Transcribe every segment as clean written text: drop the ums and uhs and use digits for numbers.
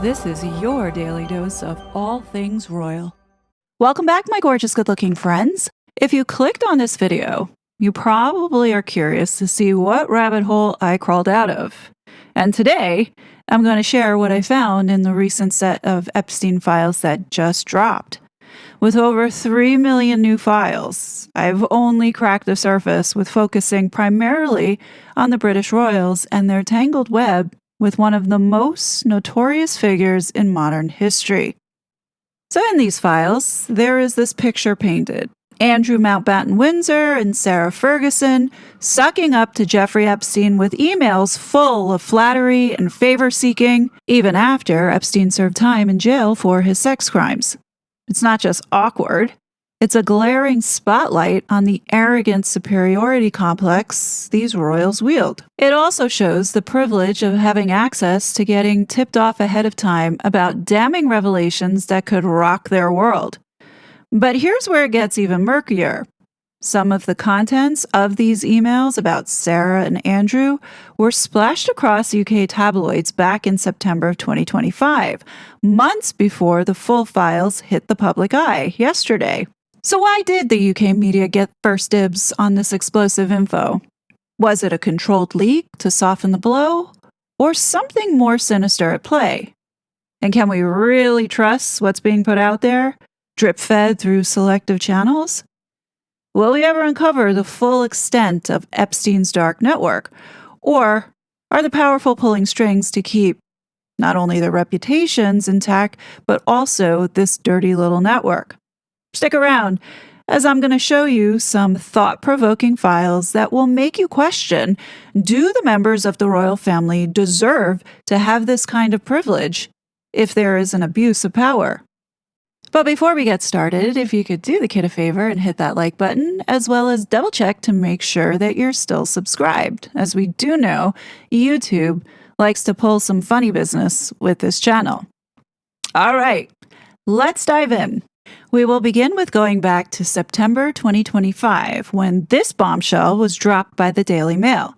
This is your daily dose of all things royal. Welcome back, my gorgeous, good-looking friends. If you clicked on this video, you probably are curious to see what rabbit hole I crawled out of. And today, I'm going to share what I found in the recent set of Epstein files that just dropped. With over 3 million new files, I've only cracked the surface with focusing primarily on the British royals and their tangled web with one of the most notorious figures in modern history. So in these files, there is this picture painted. Andrew Mountbatten Windsor and Sarah Ferguson sucking up to Jeffrey Epstein with emails full of flattery and favor-seeking, even after Epstein served time in jail for his sex crimes. It's not just awkward, it's a glaring spotlight on the arrogant superiority complex these royals wield. It also shows the privilege of having access to getting tipped off ahead of time about damning revelations that could rock their world. But here's where it gets even murkier. Some of the contents of these emails about Sarah and Andrew were splashed across UK tabloids back in September of 2025, months before the full files hit the public eye yesterday. So why did the UK media get first dibs on this explosive info? Was it a controlled leak to soften the blow, or something more sinister at play? And can we really trust what's being put out there, drip-fed through selective channels? Will we ever uncover the full extent of Epstein's dark network? Or are the powerful pulling strings to keep not only their reputations intact, but also this dirty little network? Stick around, as I'm going to show you some thought-provoking files that will make you question, do the members of the royal family deserve to have this kind of privilege if there is an abuse of power? But before we get started, if you could do the kid a favor and hit that like button, as well as double check to make sure that you're still subscribed, as we do know YouTube likes to pull some funny business with this channel. All right, let's dive in. We will begin with going back to September 2025, when this bombshell was dropped by the Daily Mail.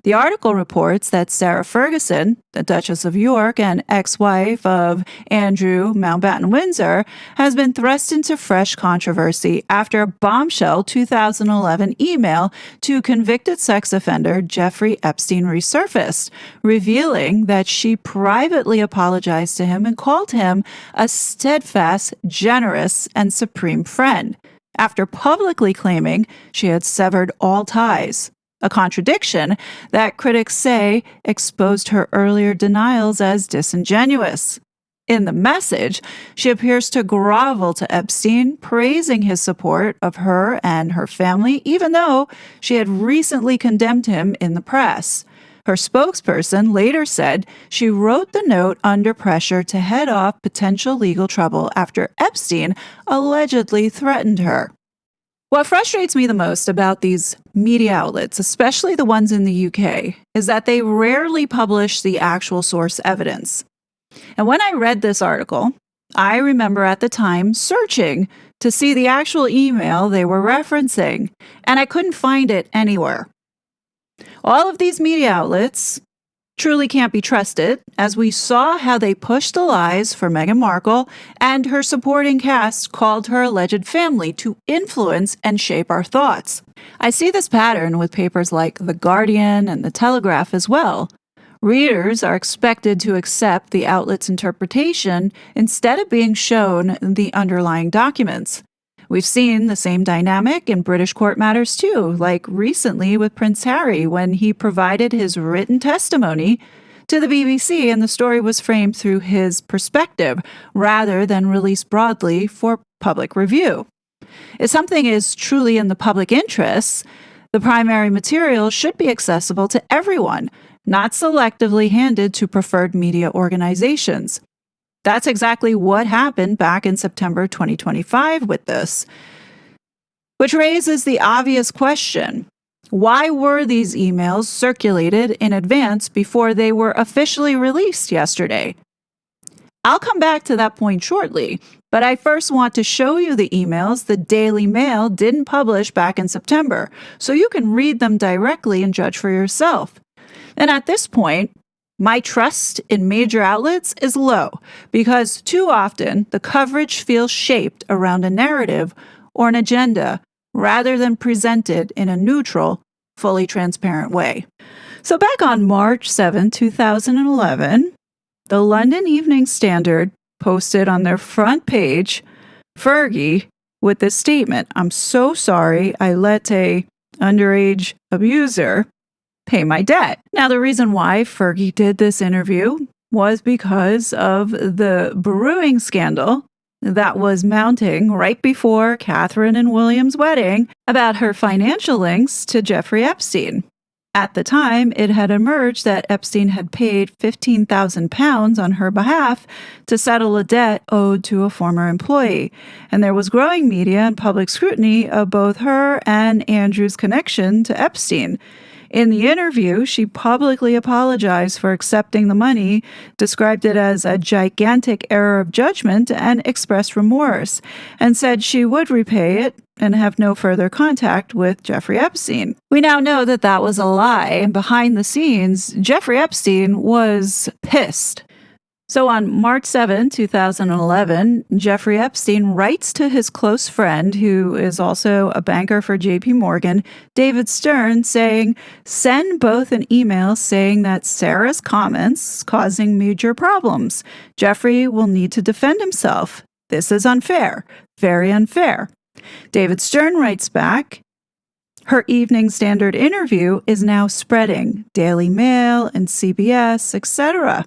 The article reports that Sarah Ferguson, the Duchess of York and ex-wife of Andrew Mountbatten Windsor, has been thrust into fresh controversy after a bombshell 2011 email to convicted sex offender Jeffrey Epstein resurfaced, revealing that she privately apologized to him and called him a steadfast, generous, and supreme friend, after publicly claiming she had severed all ties. A contradiction that critics say exposed her earlier denials as disingenuous. In the message, she appears to grovel to Epstein, praising his support of her and her family, even though she had recently condemned him in the press. Her spokesperson later said she wrote the note under pressure to head off potential legal trouble after Epstein allegedly threatened her. What frustrates me the most about these media outlets, especially the ones in the UK, is that they rarely publish the actual source evidence. And when I read this article, I remember at the time searching to see the actual email they were referencing, and I couldn't find it anywhere. All of these media outlets truly can't be trusted, as we saw how they pushed the lies for Meghan Markle, and her supporting cast called her alleged family to influence and shape our thoughts. I see this pattern with papers like The Guardian and The Telegraph as well. Readers are expected to accept the outlet's interpretation instead of being shown the underlying documents. We've seen the same dynamic in British court matters too, like recently with Prince Harry when he provided his written testimony to the BBC and the story was framed through his perspective rather than released broadly for public review. If something is truly in the public interest, the primary material should be accessible to everyone, not selectively handed to preferred media organizations. That's exactly what happened back in September 2025 with this, which raises the obvious question: why were these emails circulated in advance before they were officially released yesterday? I'll come back to that point shortly, but I first want to show you the emails the Daily Mail didn't publish back in September, so you can read them directly and judge for yourself. And at this point, My trust in major outlets is low because too often the coverage feels shaped around a narrative or an agenda rather than presented in a neutral, fully transparent way. So back on March 7, 2011, the London Evening Standard posted on their front page Fergie with this statement: "I'm so sorry I let a underage abuser pay my debt." Now, the reason why Fergie did this interview was because of the brewing scandal that was mounting right before Catherine and William's wedding about her financial links to Jeffrey Epstein. At the time, it had emerged that Epstein had paid £15,000 on her behalf to settle a debt owed to a former employee, and there was growing media and public scrutiny of both her and Andrew's connection to Epstein. In the interview, she publicly apologized for accepting the money, described it as a gigantic error of judgment, and expressed remorse, and said she would repay it and have no further contact with Jeffrey Epstein. We now know that that was a lie, and behind the scenes, Jeffrey Epstein was pissed. So on March 7, 2011, Jeffrey Epstein writes to his close friend, who is also a banker for JP Morgan, David Stern, saying, "Send both an email saying that Sarah's comments causing major problems. Jeffrey will need to defend himself. This is unfair, very unfair." David Stern writes back, "Her Evening Standard interview is now spreading, Daily Mail and CBS, etc."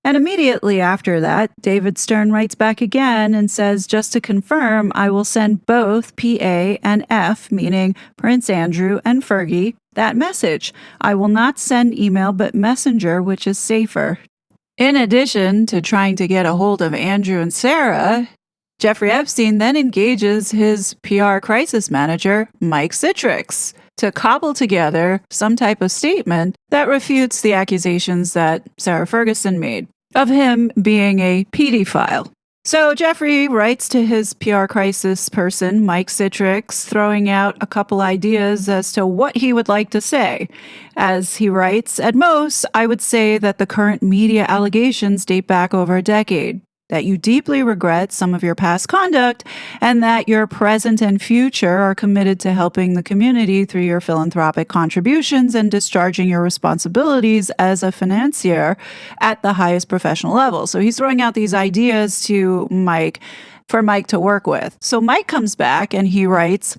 And immediately after that, David Stern writes back again and says, "Just to confirm, I will send both PA and F, meaning Prince Andrew and Fergie, that message. I will not send email but messenger, which is safer." In addition to trying to get a hold of Andrew and Sarah, Jeffrey Epstein then engages his PR crisis manager, Mike Citrix, to cobble together some type of statement that refutes the accusations that Sarah Ferguson made of him being a pedophile. So Jeffrey writes to his PR crisis person, Mike Citrix, throwing out a couple ideas as to what he would like to say. As he writes, "At most, I would say that the current media allegations date back over a decade, that you deeply regret some of your past conduct, and that your present and future are committed to helping the community through your philanthropic contributions and discharging your responsibilities as a financier at the highest professional level." So he's throwing out these ideas to Mike for Mike to work with. So Mike comes back and he writes,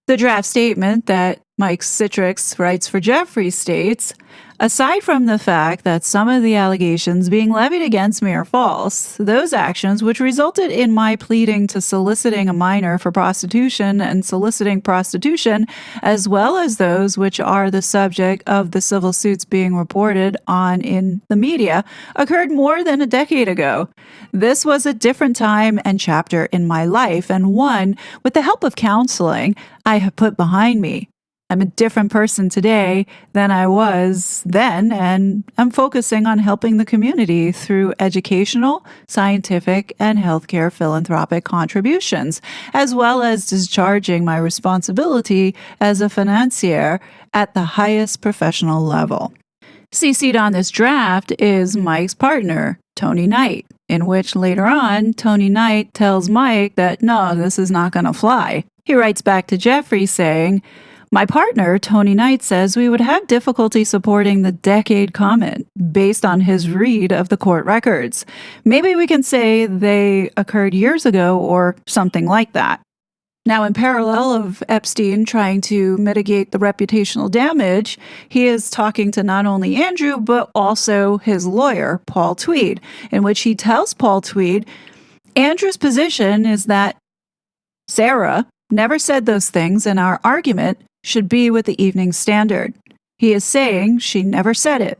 the draft statement that Mike Citrix writes for Jeffrey states, "Aside from the fact that some of the allegations being levied against me are false, those actions which resulted in my pleading to soliciting a minor for prostitution and soliciting prostitution, as well as those which are the subject of the civil suits being reported on in the media, occurred more than a decade ago. This was a different time and chapter in my life, and one, with the help of counseling, I have put behind me. I'm a different person today than I was then, and I'm focusing on helping the community through educational, scientific, and healthcare philanthropic contributions, as well as discharging my responsibility as a financier at the highest professional level." CC'd on this draft is Mike's partner, Tony Knight, in which later on, Tony Knight tells Mike that, no, this is not going to fly. He writes back to Jeffrey saying, "My partner, Tony Knight, says we would have difficulty supporting the decade comment based on his read of the court records. Maybe we can say they occurred years ago or something like that." Now, in parallel of Epstein trying to mitigate the reputational damage, he is talking to not only Andrew, but also his lawyer, Paul Tweed, in which he tells Paul Tweed, Andrew's position is that Sarah never said those things, and our argument should be with the Evening Standard. He is saying she never said it.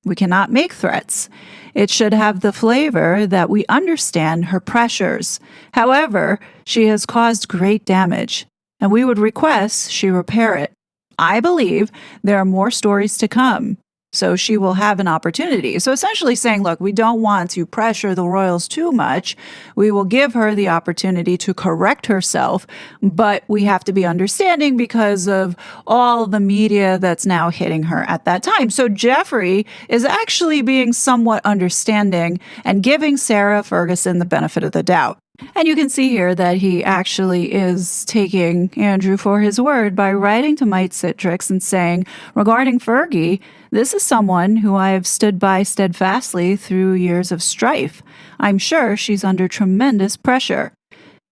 We cannot make threats. It should have the flavor that we understand her pressures. However, she has caused great damage, and we would request she repair it. I believe there are more stories to come. So she will have an opportunity. So essentially saying, look, we don't want to pressure the royals too much. We will give her the opportunity to correct herself, but we have to be understanding because of all the media that's now hitting her at that time. So Jeffrey is actually being somewhat understanding and giving Sarah Ferguson the benefit of the doubt. And you can see here that he actually is taking Andrew for his word by writing to Mike Citrix and saying, regarding Fergie, this is someone who I have stood by steadfastly through years of strife. I'm sure she's under tremendous pressure.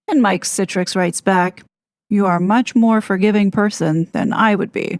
And Mike Citrix writes back, you are a much more forgiving person than I would be.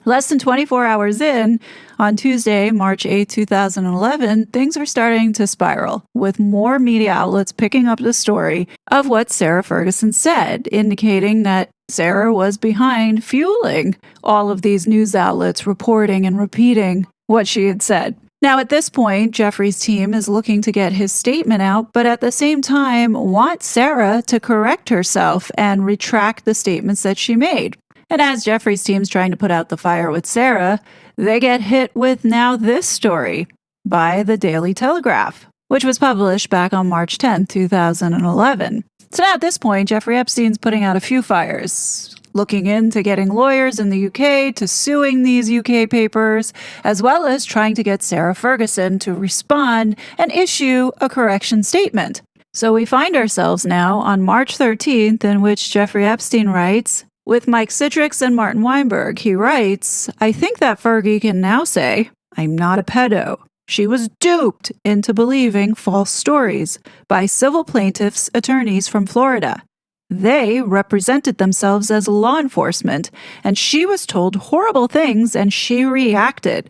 Less than 24 hours in, on Tuesday, March 8, 2011, things are starting to spiral, with more media outlets picking up the story of what Sarah Ferguson said, indicating that Sarah was behind fueling all of these news outlets reporting and repeating what she had said. Now, at this point, Jeffrey's team is looking to get his statement out, but at the same time wants Sarah to correct herself and retract the statements that she made. And as Jeffrey's team's trying to put out the fire with Sarah, they get hit with now this story by the Daily Telegraph, which was published back on March 10, 2011. So now at this point, Jeffrey Epstein's putting out a few fires, looking into getting lawyers in the UK to suing these UK papers, as well as trying to get Sarah Ferguson to respond and issue a correction statement. So we find ourselves now on March 13th, in which Jeffrey Epstein writes, with Mike Citrix and Martin Weinberg, he writes, I think that Fergie can now say, I'm not a pedo. She was duped into believing false stories by civil plaintiffs' attorneys from Florida. They represented themselves as law enforcement, and she was told horrible things, and she reacted.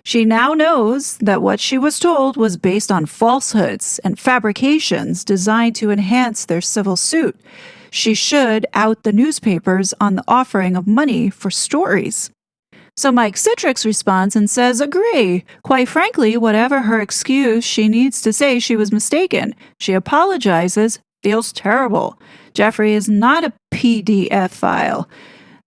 She now knows that what she was told was based on falsehoods and fabrications designed to enhance their civil suit. She should out the newspapers on the offering of money for stories. So Mike Citrix responds and says, agree. Quite frankly, whatever her excuse, she needs to say she was mistaken. She apologizes, feels terrible. Jeffrey is not a PDF file.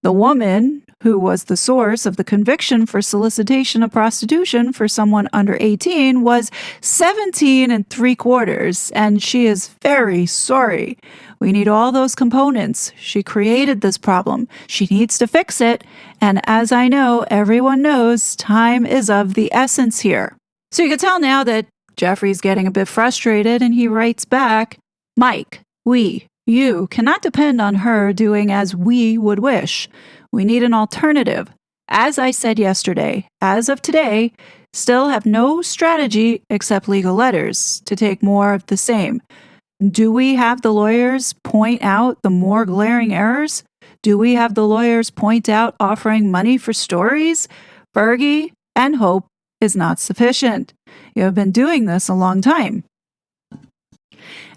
The woman who was the source of the conviction for solicitation of prostitution for someone under 18 was 17 3/4, and she is very sorry. We need all those components. She created this problem. She needs to fix it. And as I know, everyone knows time is of the essence here. So you can tell now that Jeffrey's getting a bit frustrated, and he writes back, Mike, you cannot depend on her doing as we would wish. We need an alternative. As I said yesterday, as of today, still have no strategy except legal letters to take more of the same. Do we have the lawyers point out the more glaring errors? Do we have the lawyers point out offering money for stories? Fergie and hope is not sufficient. You have been doing this a long time.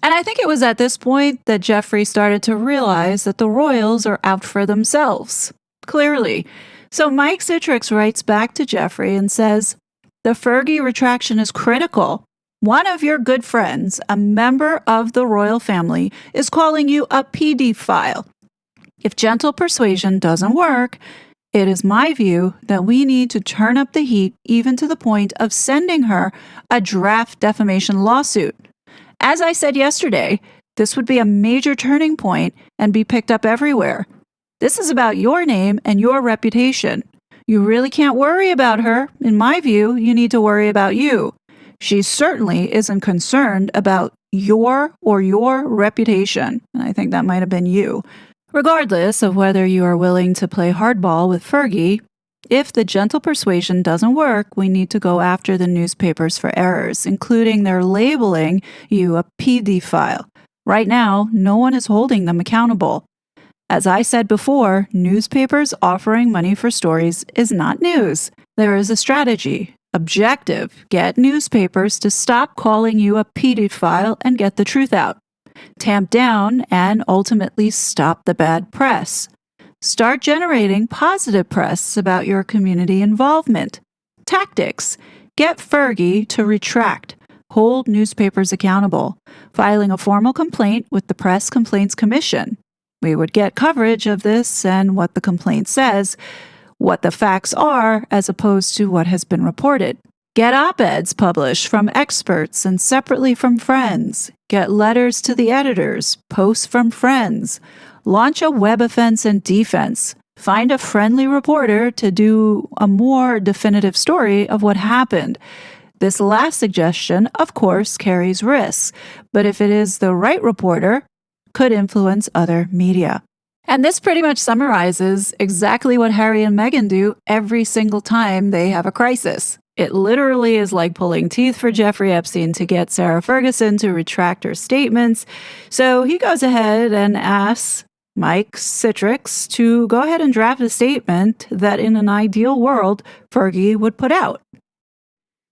And I think it was at this point that Jeffrey started to realize that the royals are out for themselves. Clearly. So Mike Citrix writes back to Jeffrey and says, the Fergie retraction is critical. One of your good friends, a member of the royal family, is calling you a PD file. If gentle persuasion doesn't work, it is my view that we need to turn up the heat even to the point of sending her a draft defamation lawsuit. As I said yesterday, this would be a major turning point and be picked up everywhere. This is about your name and your reputation. You really can't worry about her. In my view, you need to worry about you. She certainly isn't concerned about your reputation. And I think that might have been you. Regardless of whether you are willing to play hardball with Fergie, if the gentle persuasion doesn't work, we need to go after the newspapers for errors, including their labeling you a PD file. Right now, no one is holding them accountable. As I said before, newspapers offering money for stories is not news. There is a strategy. Objective. Get newspapers to stop calling you a pedophile and get the truth out. Tamp down and ultimately stop the bad press. Start generating positive press about your community involvement. Tactics. Get Fergie to retract. Hold newspapers accountable. Filing a formal complaint with the Press Complaints Commission. We would get coverage of this and what the complaint says. what the facts are as opposed to what has been reported. Get op-eds published from experts and separately from friends. Get letters to the editors, posts from friends. Launch a web offense and defense. Find a friendly reporter to do a more definitive story of what happened. This last suggestion, of course, carries risks, but if it is the right reporter, could influence other media. And this pretty much summarizes exactly what Harry and Meghan do every single time they have a crisis. It literally is like pulling teeth for Jeffrey Epstein to get Sarah Ferguson to retract her statements. So he goes ahead and asks Mike Citrix to go ahead and draft a statement that in an ideal world, Fergie would put out.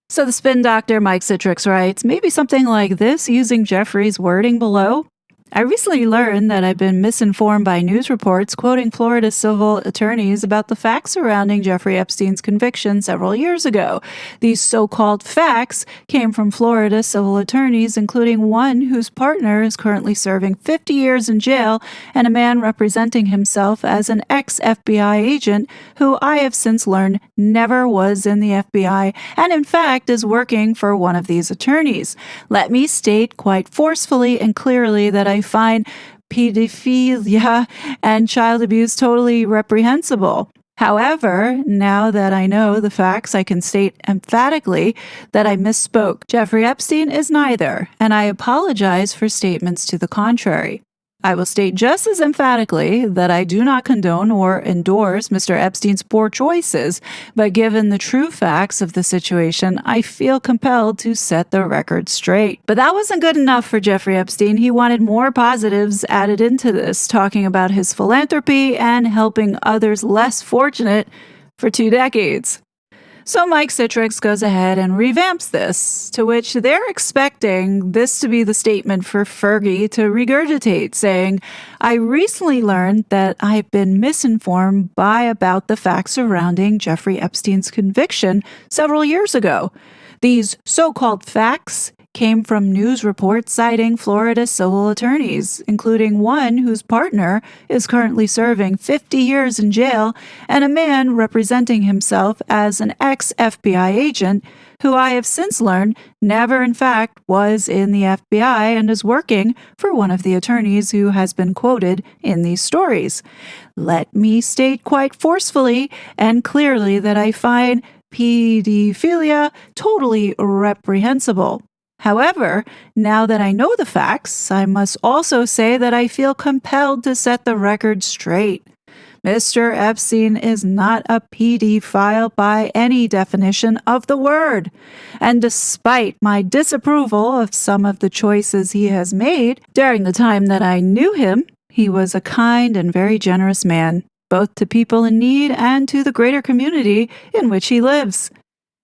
So the spin doctor Mike Citrix writes, maybe something like this using Jeffrey's wording below. I recently learned that I've been misinformed by news reports quoting Florida civil attorneys about the facts surrounding Jeffrey Epstein's conviction several years ago. These so-called facts came from Florida civil attorneys, including one whose partner is currently serving 50 years in jail and a man representing himself as an ex-FBI agent who I have since learned never was in the FBI and in fact is working for one of these attorneys. Let me state quite forcefully and clearly that I find pedophilia and child abuse totally reprehensible. However, now that I know the facts, I can state emphatically that I misspoke. Jeffrey Epstein is neither, and I apologize for statements to the contrary. I will state just as emphatically that I do not condone or endorse Mr. Epstein's poor choices, but given the true facts of the situation, I feel compelled to set the record straight. But that wasn't good enough for Jeffrey Epstein. He wanted more positives added into this, talking about his philanthropy and helping others less fortunate for 2 decades. So Mike Citrix goes ahead and revamps this, to which they're expecting this to be the statement for Fergie to regurgitate, saying, I recently learned that I've been misinformed about the facts surrounding Jeffrey Epstein's conviction several years ago. These so-called facts came from news reports citing Florida civil attorneys, including one whose partner is currently serving 50 years in jail and a man representing himself as an ex-FBI agent who I have since learned never in fact was in the FBI and is working for one of the attorneys who has been quoted in these stories. Let me state quite forcefully and clearly that I find pedophilia totally reprehensible. However, now that I know the facts, I must also say that I feel compelled to set the record straight. Mr. Epstein is not a pedophile by any definition of the word. And despite my disapproval of some of the choices he has made during the time that I knew him, he was a kind and very generous man, both to people in need and to the greater community in which he lives.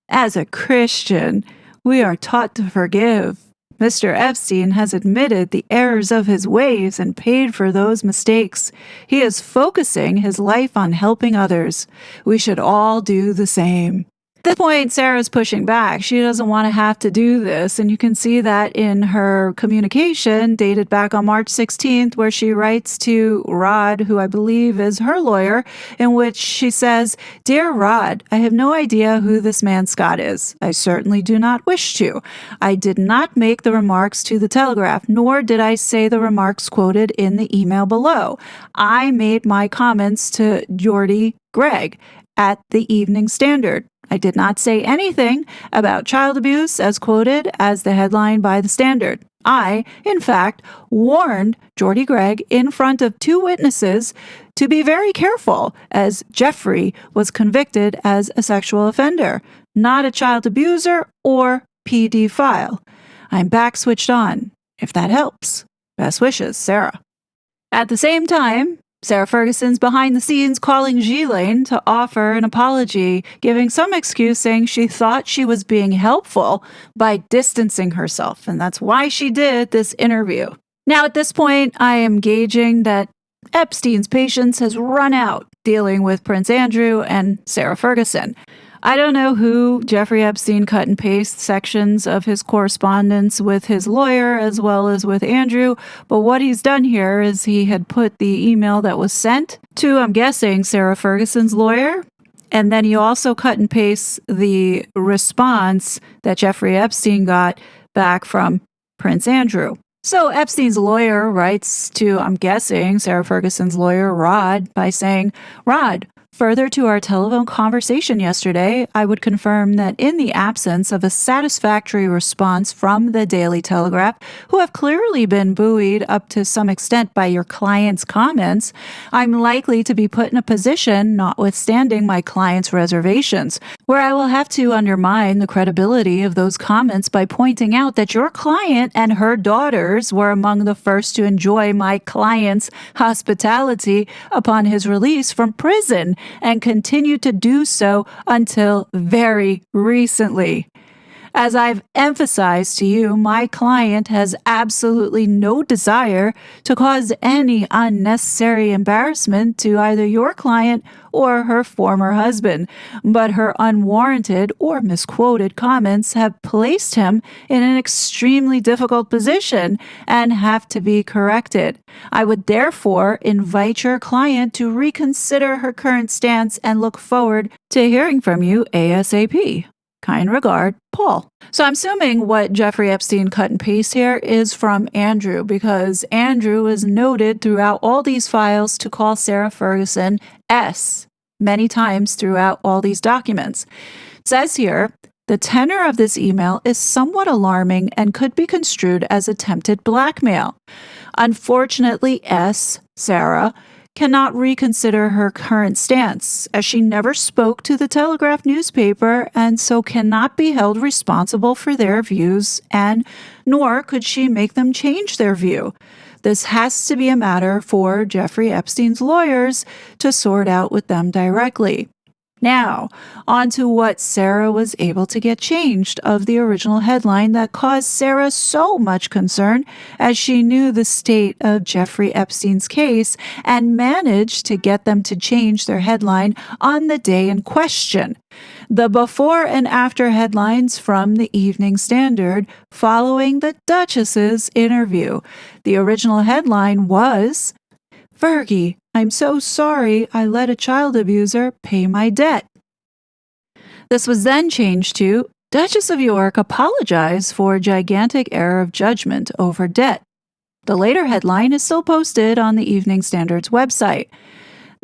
As a Christian, we are taught to forgive. Mr. Epstein has admitted the errors of his ways and paid for those mistakes. He is focusing his life on helping others. We should all do the same. At this point, Sarah's pushing back. She doesn't want to have to do this, and you can see that in her communication dated back on March 16th, where she writes to Rod, who I believe is her lawyer, in which she says, Dear Rod, I have no idea who this man Scott is. I certainly do not wish to. I did not make the remarks to the Telegraph, nor did I say the remarks quoted in the email below. I made my comments to Geordie Gregg at the Evening Standard. I did not say anything about child abuse as quoted as the headline by the Standard. I, in fact, warned Geordie Gregg in front of 2 witnesses to be very careful as Jeffrey was convicted as a sexual offender, not a child abuser or pedophile. I'm back switched on, if that helps. Best wishes, Sarah. At the same time, Sarah Ferguson's behind the scenes calling Ghislaine to offer an apology, giving some excuse saying she thought she was being helpful by distancing herself, and that's why she did this interview. Now, at this point, I am gauging that Epstein's patience has run out dealing with Prince Andrew and Sarah Ferguson. I don't know who Jeffrey Epstein cut and paste sections of his correspondence with his lawyer as well as with Andrew, but what he's done here is he had put the email that was sent to, I'm guessing, Sarah Ferguson's lawyer, And then you also cut and paste the response that Jeffrey Epstein got back from Prince Andrew. So Epstein's lawyer writes to, I'm guessing, Sarah Ferguson's lawyer, Rod, by saying, Rod, further to our telephone conversation yesterday, I would confirm that in the absence of a satisfactory response from the Daily Telegraph, who have clearly been buoyed up to some extent by your client's comments, I'm likely to be put in a position, notwithstanding my client's reservations, where I will have to undermine the credibility of those comments by pointing out that your client and her daughters were among the first to enjoy my client's hospitality upon his release from prison, and continue to do so until very recently. As I've emphasized to you, my client has absolutely no desire to cause any unnecessary embarrassment to either your client or her former husband, but her unwarranted or misquoted comments have placed him in an extremely difficult position and have to be corrected. I would therefore invite your client to reconsider her current stance and look forward to hearing from you ASAP. Kind regard, Paul. So I'm assuming what Jeffrey Epstein cut and paste here is from Andrew, because Andrew is noted throughout all these files to call Sarah Ferguson S many times throughout all these documents. It says here, the tenor of this email is somewhat alarming and could be construed as attempted blackmail. Unfortunately, Sarah, cannot reconsider her current stance, as she never spoke to the Telegraph newspaper and so cannot be held responsible for their views, and nor could she make them change their view. This has to be a matter for Jeffrey Epstein's lawyers to sort out with them directly. Now, on to what Sarah was able to get changed of the original headline that caused Sarah so much concern, as she knew the state of Jeffrey Epstein's case and managed to get them to change their headline on the day in question. The before and after headlines from the Evening Standard following the Duchess's interview. The original headline was, Fergie, I'm so sorry I let a child abuser pay my debt. This was then changed to, Duchess of York apologized for gigantic error of judgment over debt. The later headline is still posted on the Evening Standard's website.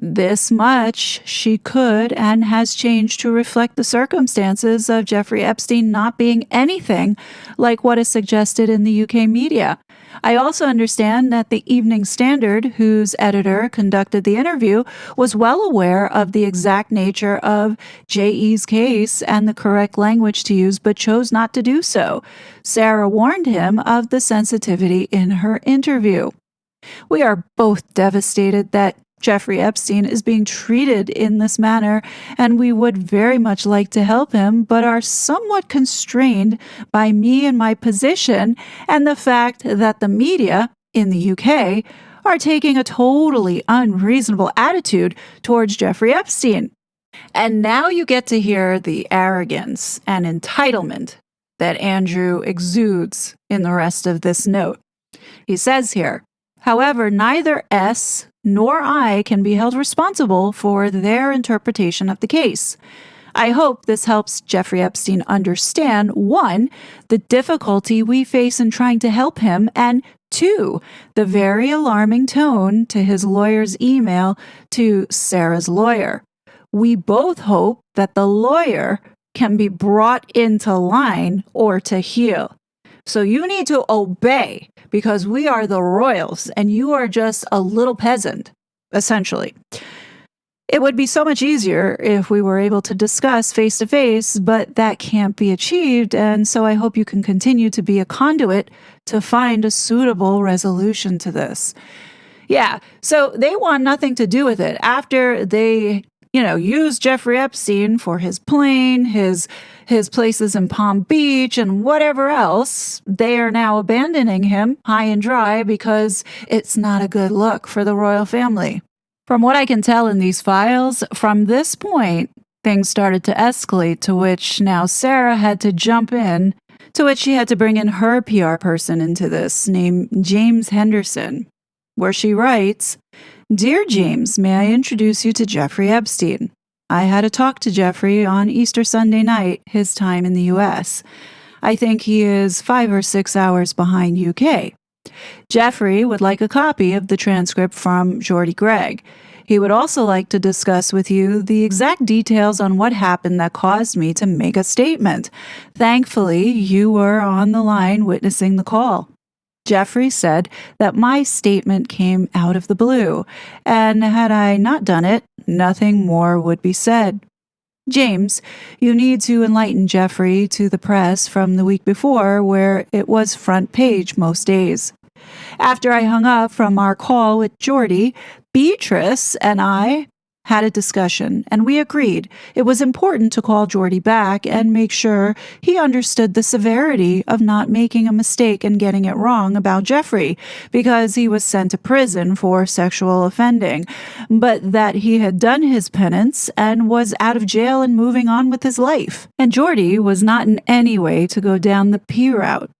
This much she could and has changed to reflect the circumstances of Jeffrey Epstein not being anything like what is suggested in the UK media. I also understand that the Evening Standard, whose editor conducted the interview, was well aware of the exact nature of J.E.'s case and the correct language to use, but chose not to do so. Sarah warned him of the sensitivity in her interview. We are both devastated that Jeffrey Epstein is being treated in this manner, and we would very much like to help him, but are somewhat constrained by me and my position and the fact that the media in the UK are taking a totally unreasonable attitude towards Jeffrey Epstein. And now you get to hear the arrogance and entitlement that Andrew exudes in the rest of this note. He says here, however, neither S nor I can be held responsible for their interpretation of the case. I hope this helps Jeffrey Epstein understand, 1, the difficulty we face in trying to help him, and 2, the very alarming tone to his lawyer's email to Sarah's lawyer. We both hope that the lawyer can be brought into line or to heel. So you need to obey, because we are the royals and you are just a little peasant, essentially. It would be so much easier if we were able to discuss face to face, but that can't be achieved. And so I hope you can continue to be a conduit to find a suitable resolution to this. Yeah, so they want nothing to do with it. After they use Jeffrey Epstein for his plane, his places in Palm Beach, and whatever else, they are now abandoning him high and dry because it's not a good look for the royal family. From what I can tell in these files, from this point, things started to escalate, to which now Sarah had to jump in, to which she had to bring in her PR person into this, named James Henderson, where she writes, Dear James, may I introduce you to Jeffrey Epstein? I had a talk to Jeffrey on Easter Sunday night, his time in the US. I think he is 5 or 6 hours behind UK. Jeffrey would like a copy of the transcript from Geordie Gregg. He would also like to discuss with you the exact details on what happened that caused me to make a statement. Thankfully, you were on the line witnessing the call. Jeffrey said that my statement came out of the blue, and had I not done it, nothing more would be said. James, you need to enlighten Jeffrey to the press from the week before, where it was front page most days. After I hung up from our call with Geordie, Beatrice and I had a discussion, and we agreed it was important to call Geordie back and make sure he understood the severity of not making a mistake and getting it wrong about Jeffrey, because he was sent to prison for sexual offending, but that he had done his penance and was out of jail and moving on with his life. And Geordie was not in any way to go down the P route.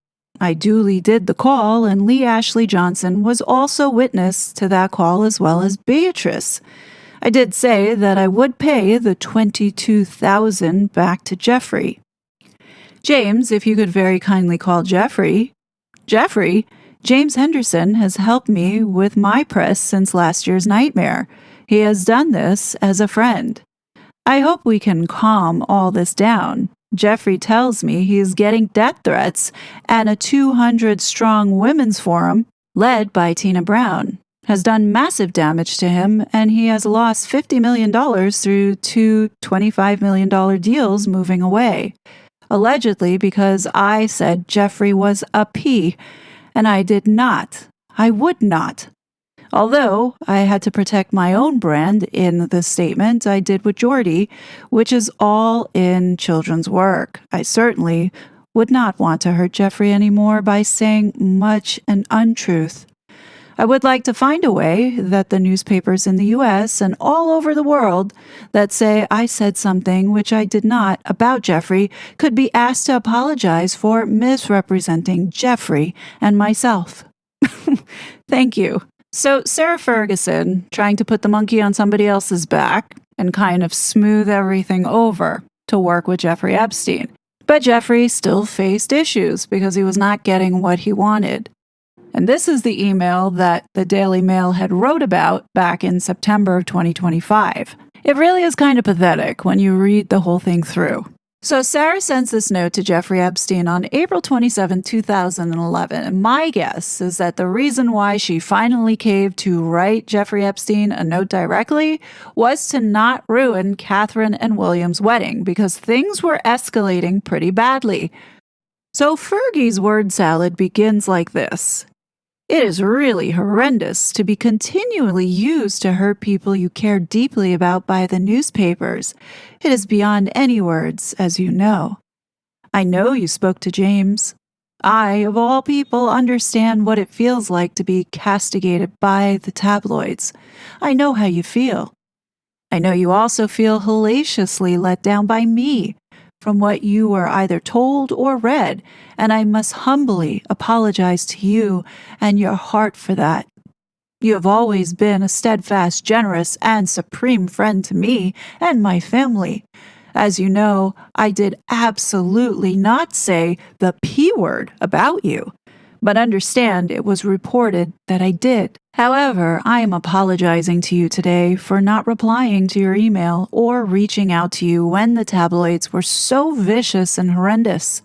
I duly did the call, and Lee Ashley Johnson was also witness to that call, as well as Beatrice. I did say that I would pay the $22,000 back to Jeffrey. James, if you could very kindly call Jeffrey. Jeffrey, James Henderson has helped me with my press since last year's nightmare. He has done this as a friend. I hope we can calm all this down. Jeffrey tells me he is getting death threats, and a 200-strong women's forum, led by Tina Brown, has done massive damage to him, and he has lost $50 million through two $25 million deals moving away. Allegedly because I said Jeffrey was a P, and I did not. I would not. Although I had to protect my own brand in the statement I did with Geordie, which is all in children's work. I certainly would not want to hurt Jeffrey anymore by saying much an untruth. I would like to find a way that the newspapers in the U.S. and all over the world that say I said something which I did not about Jeffrey could be asked to apologize for misrepresenting Jeffrey and myself. Thank you. So Sarah Ferguson, trying to put the monkey on somebody else's back and kind of smooth everything over to work with Jeffrey Epstein. But Jeffrey still faced issues because he was not getting what he wanted. And this is the email that the Daily Mail had wrote about back in September of 2025. It really is kind of pathetic when you read the whole thing through. So Sarah sends this note to Jeffrey Epstein on April 27, 2011, and my guess is that the reason why she finally caved to write Jeffrey Epstein a note directly was to not ruin Catherine and William's wedding, because things were escalating pretty badly. So Fergie's word salad begins like this. It is really horrendous to be continually used to hurt people you care deeply about by the newspapers. It is beyond any words, as you know. I know you spoke to James. I, of all people, understand what it feels like to be castigated by the tabloids. I know how you feel. I know you also feel hellaciously let down by me, from what you were either told or read, and I must humbly apologize to you and your heart for that. You have always been a steadfast, generous, and supreme friend to me and my family. As you know, I did absolutely not say the P word about you, but understand it was reported that I did. However, I am apologizing to you today for not replying to your email or reaching out to you when the tabloids were so vicious and horrendous.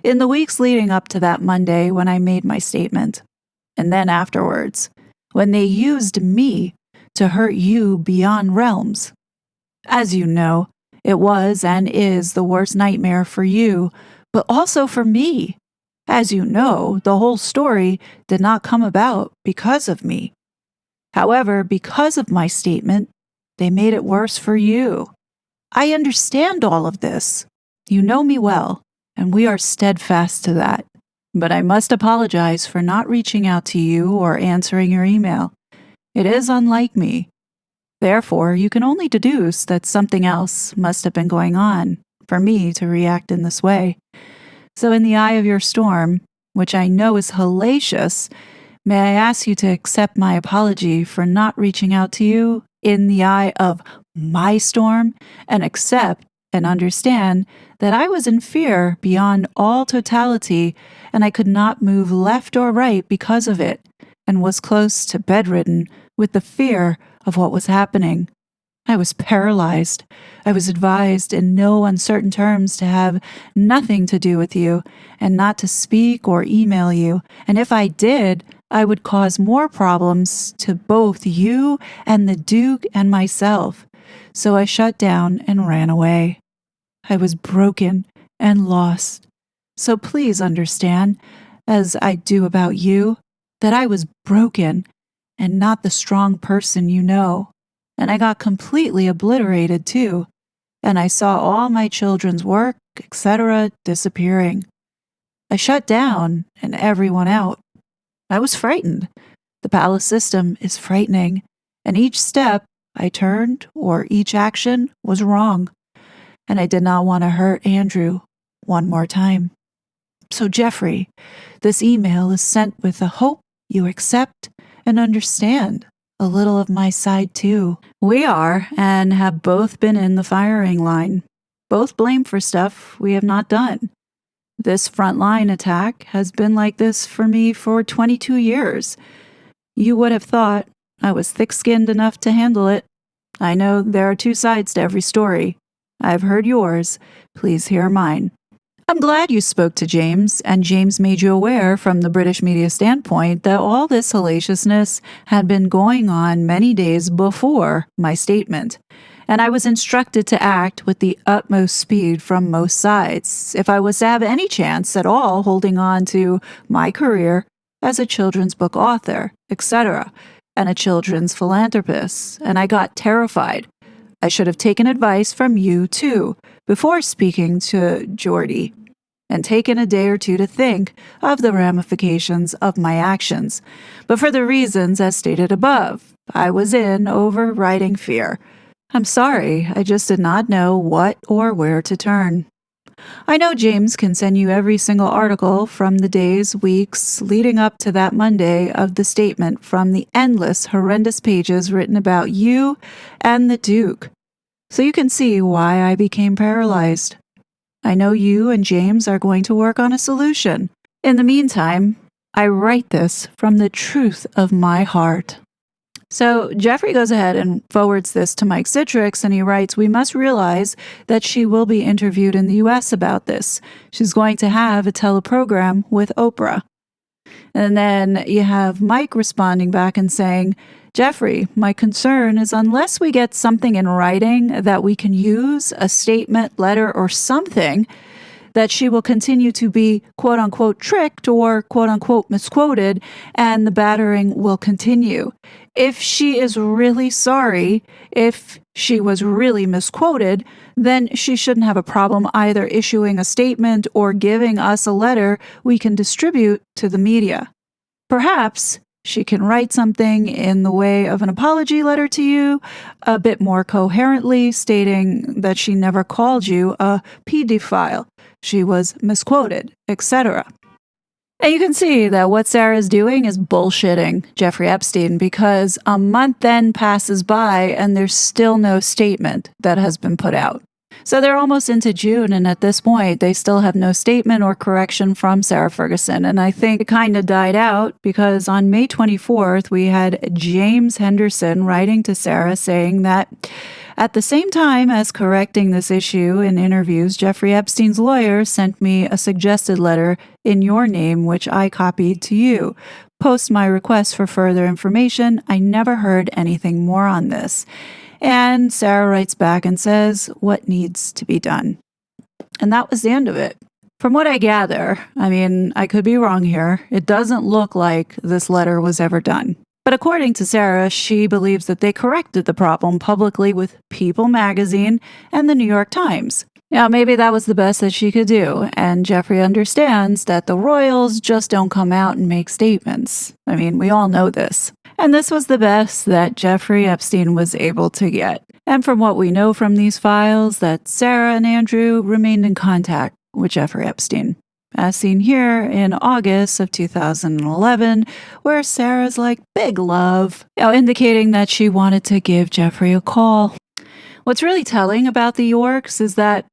In the weeks leading up to that Monday when I made my statement, and then afterwards, when they used me to hurt you beyond realms. As you know, it was and is the worst nightmare for you, but also for me. As you know, the whole story did not come about because of me. However, because of my statement, they made it worse for you. I understand all of this. You know me well, and we are steadfast to that. But I must apologize for not reaching out to you or answering your email. It is unlike me. Therefore, you can only deduce that something else must have been going on for me to react in this way. So in the eye of your storm, which I know is hellacious, may I ask you to accept my apology for not reaching out to you in the eye of my storm, and accept and understand that I was in fear beyond all totality and I could not move left or right because of it, and was close to bedridden with the fear of what was happening. I was paralyzed. I was advised in no uncertain terms to have nothing to do with you and not to speak or email you. And if I did, I would cause more problems to both you and the Duke and myself. So I shut down and ran away. I was broken and lost. So please understand, as I do about you, that I was broken and not the strong person you know. And I got completely obliterated too. And I saw all my children's work, etc., disappearing. I shut down and everyone out. I was frightened. The palace system is frightening, and each step I turned or each action was wrong. And I did not want to hurt Andrew one more time. So, Jeffrey, this email is sent with the hope you accept and understand a little of my side too. We are and have both been in the firing line, both blamed for stuff we have not done. This frontline attack has been like this for me for 22 years. You would have thought I was thick-skinned enough to handle it. I know there are two sides to every story. I've heard yours. Please hear mine. I'm glad you spoke to James, and James made you aware from the British media standpoint that all this hellaciousness had been going on many days before my statement, and I was instructed to act with the utmost speed from most sides if I was to have any chance at all holding on to my career as a children's book author, etc., and a children's philanthropist, and I got terrified. I should have taken advice from you, too, before speaking to Geordie, and taken a day or two to think of the ramifications of my actions. But for the reasons as stated above, I was in overriding fear. I'm sorry, I just did not know what or where to turn. I know James can send you every single article from the days, weeks leading up to that Monday of the statement from the endless, horrendous pages written about you and the Duke. So you can see why I became paralyzed. I know you and James are going to work on a solution. In the meantime, I write this from the truth of my heart. So Jeffrey goes ahead and forwards this to Mike Citrix, and he writes, we must realize that she will be interviewed in the U.S. about this. She's going to have a teleprogram with Oprah. And then you have Mike responding back and saying, Jeffrey, my concern is unless we get something in writing that we can use, a statement, letter, or something, that she will continue to be quote-unquote tricked or quote-unquote misquoted, and the battering will continue. If she is really sorry, if she was really misquoted, then she shouldn't have a problem either issuing a statement or giving us a letter we can distribute to the media. Perhaps she can write something in the way of an apology letter to you, a bit more coherently, stating that she never called you a pedophile, she was misquoted, etc. And you can see that what Sarah's doing is bullshitting Jeffrey Epstein, because a month then passes by and there's still no statement that has been put out. So they're almost into June, and at this point, they still have no statement or correction from Sarah Ferguson. And I think it kind of died out because on May 24th, we had James Henderson writing to Sarah saying that at the same time as correcting this issue in interviews, Jeffrey Epstein's lawyer sent me a suggested letter in your name, which I copied to you. Post my request for further information. I never heard anything more on this. And Sarah writes back and says what needs to be done. And that was the end of it. From what I gather, I mean, I could be wrong here, it doesn't look like this letter was ever done. But according to Sarah, she believes that they corrected the problem publicly with People magazine and the New York Times. Now, maybe that was the best that she could do, and Jeffrey understands that the royals just don't come out and make statements. I mean, we all know this. And this was the best that Jeffrey Epstein was able to get. And from what we know from these files, that Sarah and Andrew remained in contact with Jeffrey Epstein, as seen here in August of 2011, where Sarah's like, big love, indicating that she wanted to give Jeffrey a call. What's really telling about the Yorks is that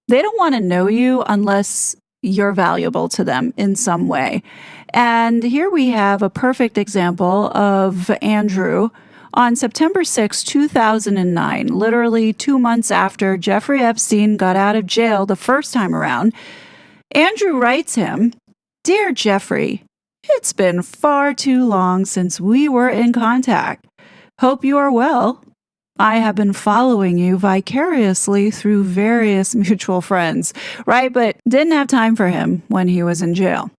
they don't want to know you unless you're valuable to them in some way. And here we have a perfect example of Andrew. On September 6, 2009, literally 2 months after Jeffrey Epstein got out of jail the first time around, Andrew writes him, "Dear Jeffrey, it's been far too long since we were in contact. Hope you are well. I have been following you vicariously through various mutual friends," right? But didn't have time for him when he was in jail.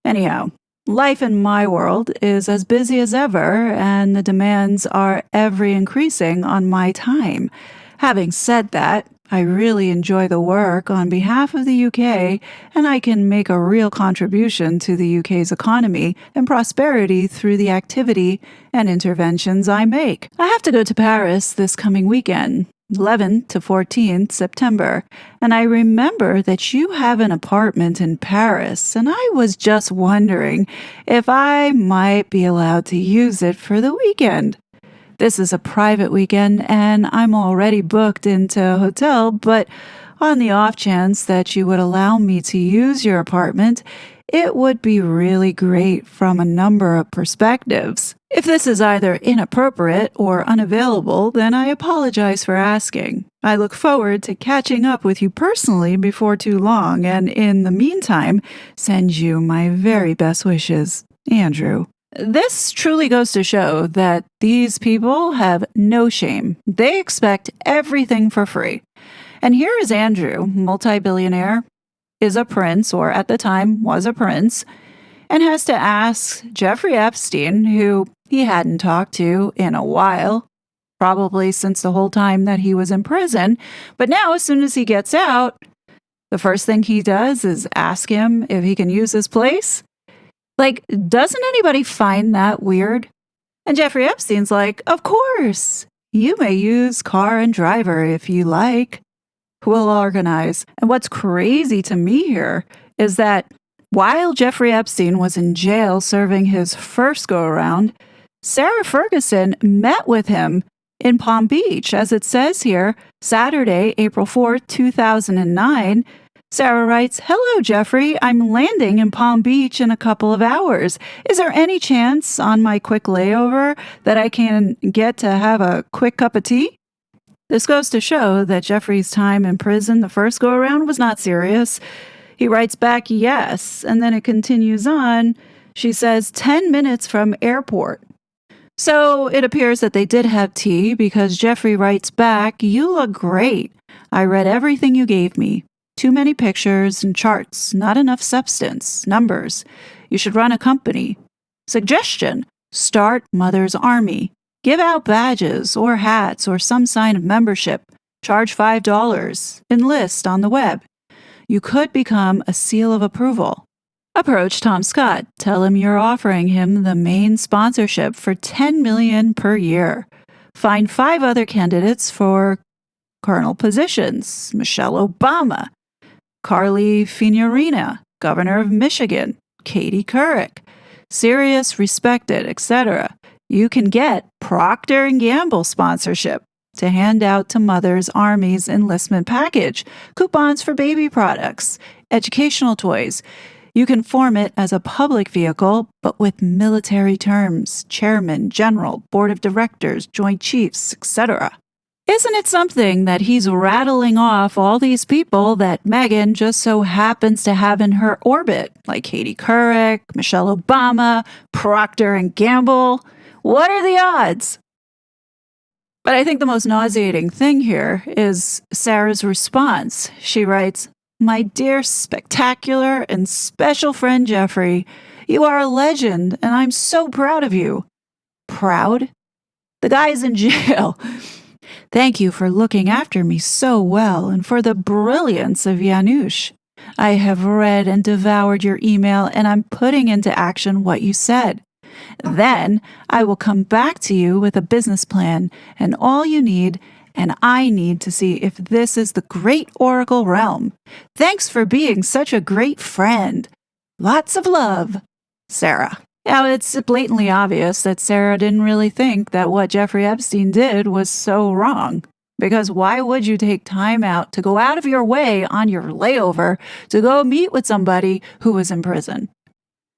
Anyhow, life in my world is as busy as ever, and the demands are ever increasing on my time. Having said that, I really enjoy the work on behalf of the UK, and I can make a real contribution to the UK's economy and prosperity through the activity and interventions I make. I have to go to Paris this coming weekend, 11th to 14th September, and I remember that you have an apartment in Paris, and I was just wondering if I might be allowed to use it for the weekend. This is a private weekend, and I'm already booked into a hotel, but on the off chance that you would allow me to use your apartment, it would be really great from a number of perspectives. If this is either inappropriate or unavailable, then I apologize for asking. I look forward to catching up with you personally before too long, and in the meantime, send you my very best wishes, Andrew. This truly goes to show that these people have no shame. They expect everything for free. And here is Andrew, multi-billionaire, is a prince, or at the time was a prince, and has to ask Jeffrey Epstein, who he hadn't talked to in a while, probably since the whole time that he was in prison. But now, as soon as he gets out, the first thing he does is ask him if he can use his place. Like, doesn't anybody find that weird? And Jeffrey Epstein's like, "Of course, you may use car and driver if you like. We'll organize." And what's crazy to me here is that while Jeffrey Epstein was in jail serving his first go-around, Sarah Ferguson met with him in Palm Beach. As it says here, Saturday, April 4th, 2009, Sarah writes, "Hello, Jeffrey. I'm landing in Palm Beach in a couple of hours. Is there any chance on my quick layover that I can get to have a quick cup of tea?" This goes to show that Jeffrey's time in prison the first go-around was not serious. He writes back, yes, and then it continues on. She says, 10 minutes from airport. So it appears that they did have tea, because Jeffrey writes back, "You look great. I read everything you gave me. Too many pictures and charts, not enough substance, numbers. You should run a company. Suggestion, start Mother's Army. Give out badges or hats or some sign of membership. Charge $5. Enlist on the web. You could become a seal of approval. Approach Tom Scott. Tell him you're offering him the main sponsorship for $10 million per year. Find 5 other candidates for colonel positions. Michelle Obama, Carly Fiorina, governor of Michigan, Katie Couric, serious, respected, etc. You can get Procter & Gamble sponsorship to hand out to Mother's Army's enlistment package, coupons for baby products, educational toys. You can form it as a public vehicle, but with military terms, chairman, general, board of directors, joint chiefs, etc. Isn't it something that he's rattling off all these people that Meghan just so happens to have in her orbit, like Katie Couric, Michelle Obama, Procter & Gamble? What are the odds? But I think the most nauseating thing here is Sarah's response. She writes, "My dear, spectacular, and special friend Jeffrey, you are a legend, and I'm so proud of you." Proud? The guy's in jail. "Thank you for looking after me so well and for the brilliance of Janusz. I have read and devoured your email, and I'm putting into action what you said. Then I will come back to you with a business plan and all you need, and I need to see if this is the great Oracle realm. Thanks for being such a great friend. Lots of love, Sarah." Now, it's blatantly obvious that Sarah didn't really think that what Jeffrey Epstein did was so wrong. Because why would you take time out to go out of your way on your layover to go meet with somebody who was in prison?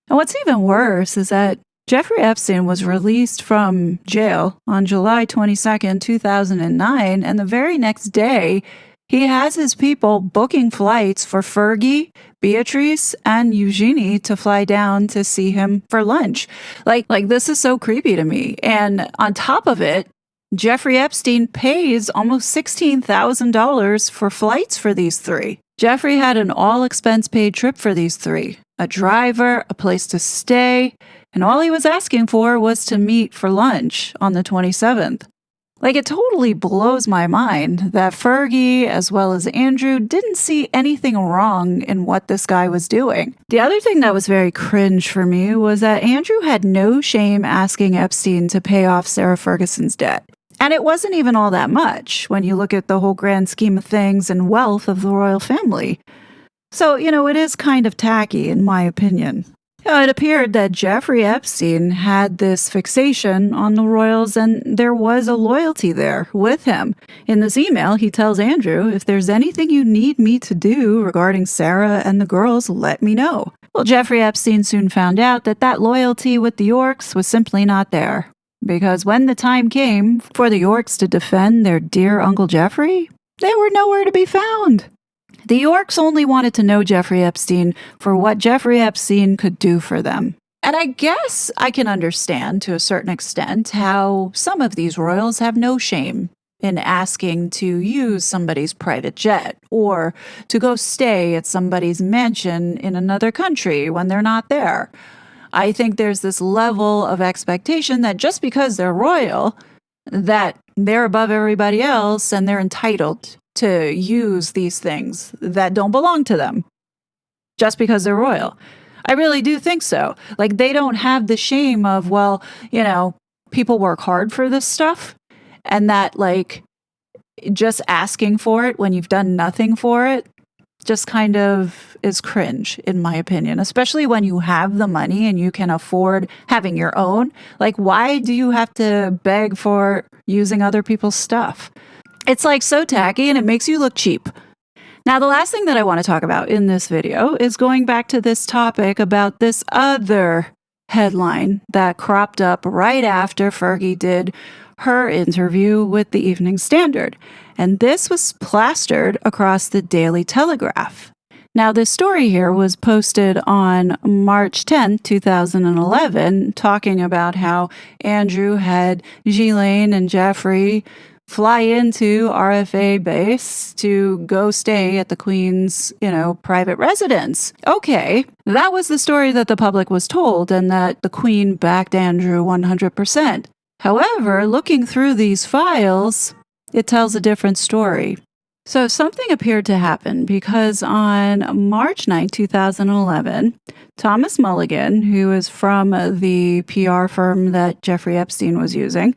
And what's even worse is that Jeffrey Epstein was released from jail on July 22nd, 2009, and the very next day, he has his people booking flights for Fergie, Beatrice, and Eugenie to fly down to see him for lunch. Like this is so creepy to me. And on top of it, Jeffrey Epstein pays almost $16,000 for flights for these three. Jeffrey had an all-expense-paid trip for these three, a driver, a place to stay, and all he was asking for was to meet for lunch on the 27th. Like, it totally blows my mind that Fergie, as well as Andrew, didn't see anything wrong in what this guy was doing. The other thing that was very cringe for me was that Andrew had no shame asking Epstein to pay off Sarah Ferguson's debt. And it wasn't even all that much when you look at the whole grand scheme of things and wealth of the royal family. So, it is kind of tacky, in my opinion. It appeared that Jeffrey Epstein had this fixation on the royals, and there was a loyalty there with him. In this email, he tells Andrew, if there's anything you need me to do regarding Sarah and the girls, let me know. Well, Jeffrey Epstein soon found out that loyalty with the Yorks was simply not there. Because when the time came for the Yorks to defend their dear Uncle Jeffrey, they were nowhere to be found. The Yorks only wanted to know Jeffrey Epstein for what Jeffrey Epstein could do for them. And I guess I can understand to a certain extent how some of these royals have no shame in asking to use somebody's private jet or to go stay at somebody's mansion in another country when they're not there. I think there's this level of expectation that just because they're royal, that they're above everybody else and they're entitled to use these things that don't belong to them just because they're royal. I really do think so. Like, they don't have the shame of, well, people work hard for this stuff, and that, like, just asking for it when you've done nothing for it just kind of is cringe, in my opinion, especially when you have the money and you can afford having your own. Like, why do you have to beg for using other people's stuff? It's like so tacky and it makes you look cheap. Now, the last thing that I want to talk about in this video is going back to this topic about this other headline that cropped up right after Fergie did her interview with the Evening Standard. And this was plastered across the Daily Telegraph. Now, this story here was posted on March 10th, 2011, talking about how Andrew had Ghislaine and Jeffrey fly into RFA base to go stay at the Queen's, private residence. Okay, that was the story that the public was told, and that the Queen backed Andrew 100%. However, looking through these files, it tells a different story. So something appeared to happen because on March 9, 2011, Thomas Mulligan, who is from the PR firm that Jeffrey Epstein was using,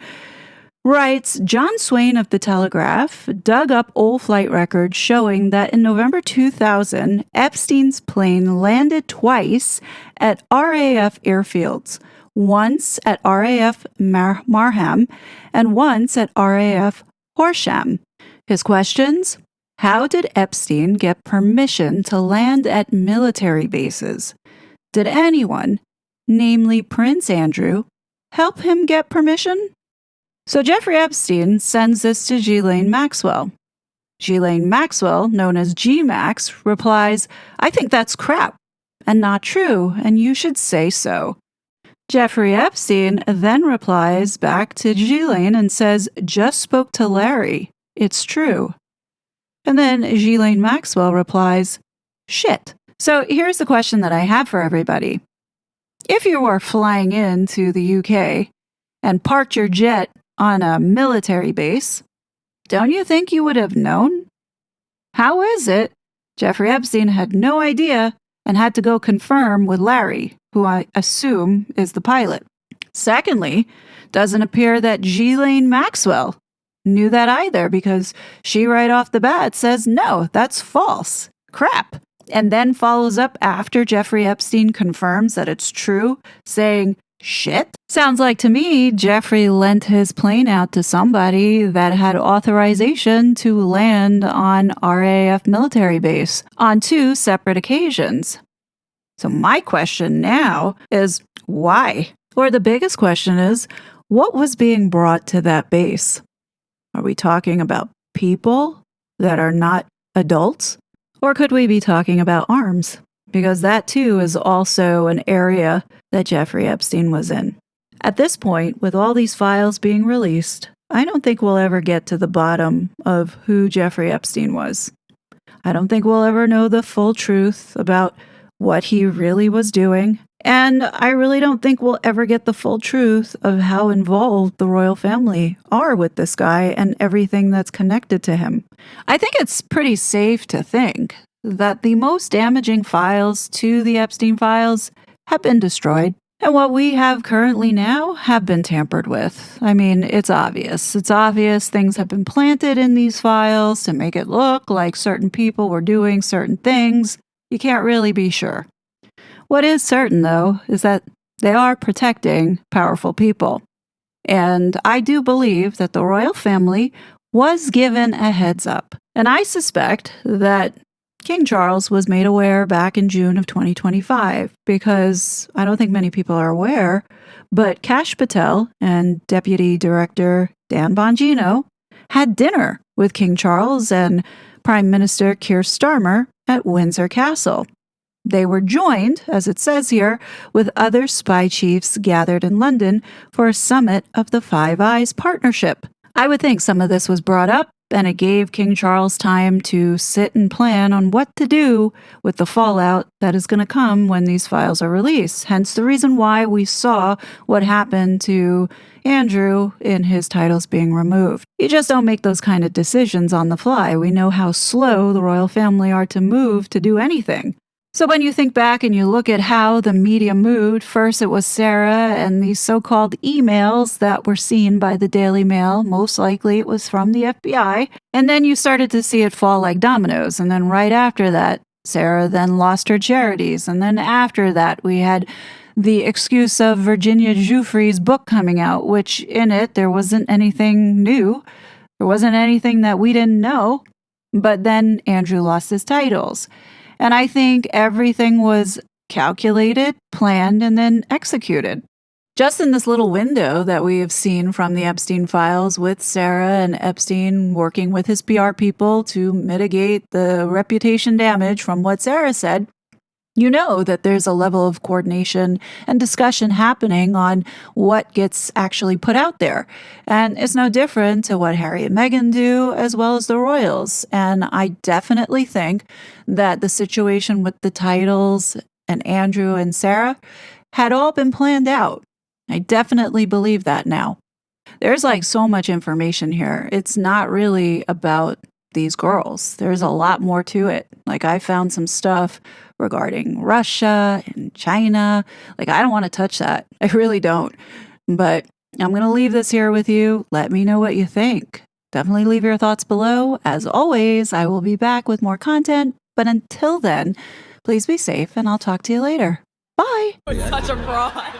writes, John Swain of The Telegraph dug up old flight records showing that in November 2000, Epstein's plane landed twice at RAF airfields, once at RAF Marham and once at RAF Horsham. His questions? How did Epstein get permission to land at military bases? Did anyone, namely Prince Andrew, help him get permission? So Jeffrey Epstein sends this to Ghislaine Maxwell. Ghislaine Maxwell, known as G-Max, replies, I think that's crap and not true, and you should say so. Jeffrey Epstein then replies back to Ghislaine and says, just spoke to Larry. It's true. And then Ghislaine Maxwell replies, shit. So here's the question that I have for everybody. If you were flying into the UK and parked your jet on a military base, don't you think you would have known? How is it Jeffrey Epstein had no idea and had to go confirm with Larry, who I assume is the pilot? Secondly, doesn't appear that Ghislaine Maxwell knew that either, because she right off the bat says, no, that's false. Crap. And then follows up after Jeffrey Epstein confirms that it's true, saying, shit? Sounds like to me Jeffrey lent his plane out to somebody that had authorization to land on RAF military base on 2 separate occasions. So my question now is why? Or the biggest question is, what was being brought to that base? Are we talking about people that are not adults? Or could we be talking about arms? Because that too is also an area that Jeffrey Epstein was in. At this point, with all these files being released, I don't think we'll ever get to the bottom of who Jeffrey Epstein was. I don't think we'll ever know the full truth about what he really was doing. And I really don't think we'll ever get the full truth of how involved the royal family are with this guy and everything that's connected to him. I think it's pretty safe to think that the most damaging files to the Epstein files have been destroyed. And what we have currently now have been tampered with. I mean, it's obvious. It's obvious things have been planted in these files to make it look like certain people were doing certain things. You can't really be sure. What is certain, though, is that they are protecting powerful people. And I do believe that the royal family was given a heads up. And I suspect that King Charles was made aware back in June of 2025 because I don't think many people are aware, but Kash Patel and Deputy Director Dan Bongino had dinner with King Charles and Prime Minister Keir Starmer at Windsor Castle. They were joined, as it says here, with other spy chiefs gathered in London for a summit of the Five Eyes Partnership. I would think some of this was brought up, and it gave King Charles time to sit and plan on what to do with the fallout that is going to come when these files are released. Hence the reason why we saw what happened to Andrew in his titles being removed. You just don't make those kind of decisions on the fly. We know how slow the royal family are to move to do anything. So when you think back and you look at how the media moved, first it was Sarah and these so-called emails that were seen by the Daily Mail. Most likely it was from the FBI. And then you started to see it fall like dominoes. And then right after that, Sarah then lost her charities. And then after that, we had the excuse of Virginia Giuffre's book coming out, which in it, there wasn't anything new. There wasn't anything that we didn't know. But then Andrew lost his titles. And I think everything was calculated, planned, and then executed. Just in this little window that we have seen from the Epstein files with Sarah and Epstein working with his PR people to mitigate the reputation damage from what Sarah said, you know that there's a level of coordination and discussion happening on what gets actually put out there. And it's no different to what Harry and Meghan do, as well as the royals. And I definitely think that the situation with the titles and Andrew and Sarah had all been planned out. I definitely believe that now. There's like so much information here. It's not really about these girls. There's a lot more to it. Like I found some stuff regarding Russia and China. Like I don't want to touch that. I really don't. But I'm going to leave this here with you. Let me know what you think. Definitely leave your thoughts below. As always, I will be back with more content. But until then, please be safe and I'll talk to you later. Bye. Such a fraud.